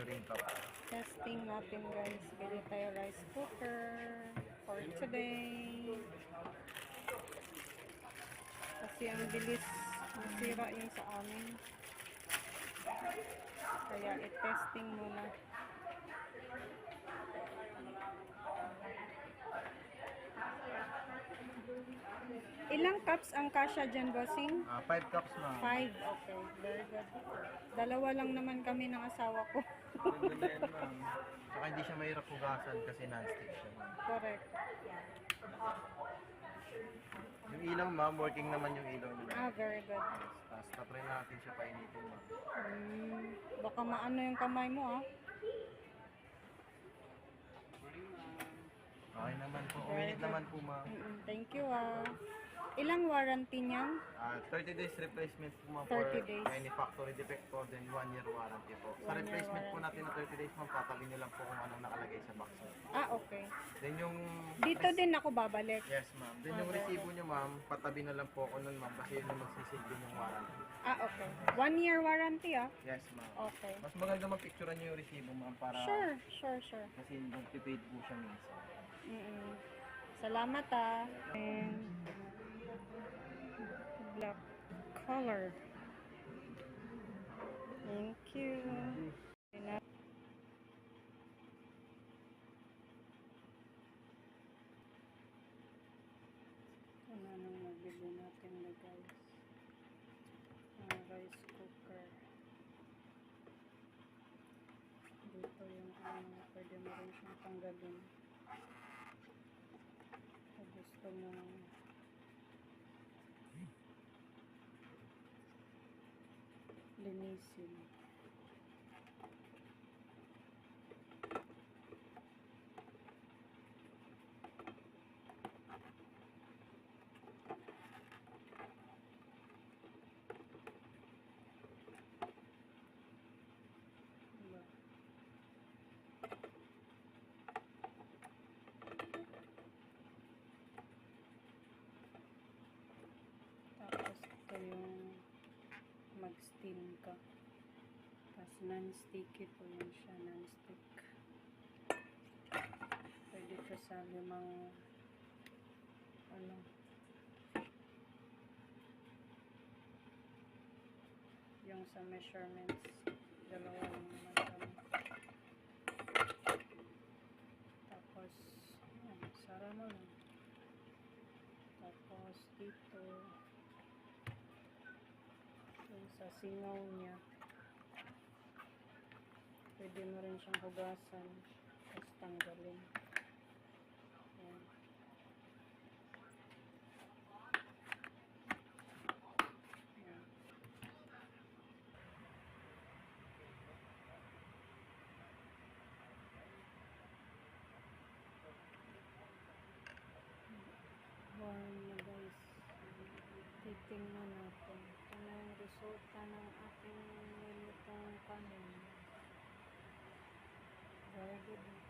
measuring cup. Testing natin guys. Bili tayo rice cooker for today. Kasi ang bilis masira yung sa amin. Kaya i-testing muna. Ilang cups ang kasya dyan, bossing? 5 cups ma'am. 5. Okay, very good. Dalawa lang naman kami ng asawa ko. Ganda na yan ma'am. Saka hindi siya mahirap hugasan kasi non-stick siya. Correct. Yung ilaw ma'am, working naman yung ilaw nila. Very good. Tapos tapry natin siya painitin ma'am. Baka maano yung kamay mo, ah. Okay naman po. Uminit naman po ma'am. Thank you, ah. Ilang warranty niyan? 30 days replacement po ma'am 30 for days. any factory defect po, then 1 year warranty po. Sa 1 year replacement po warranty. natin na 30 days ma'am, tatabi nyo lang po kung anong nakalagay sa box. Okay. Then yung... Dito din ako babalik. Yes ma'am. Then yung resibo nyo ma'am, patabi na lang po ako nun ma'am kasi yun yung magsisilbi yung warranty. Okay. 1 year warranty, ah. Yes ma'am. Okay. Mas maganda magpicturean nyo yung resibo ma'am para... Sure. Kasi nag-prepaid po siya minsan. Salamat, ah. And black color. Thank you. Ano nang nabili natin na guys? Rice cooker. Dito yung pwede mo rin siyang tanggalin. Kung gusto mo linisin. Tapos ito yung mag-steam ka. Tapos non-sticky po yan siya, non-stick. Pwede ko sa limang yung sa measurements, dalawa lang naman kami. Tapos sara mo lang. Tapos dito yung sa singaw niya, pwede mo rin siyang hugasan tapos tanggalin. Ayan. Ayan. Warm na guys. Titingnan natin. Ito na yung resulta ng ating nilutong kanin. Very good.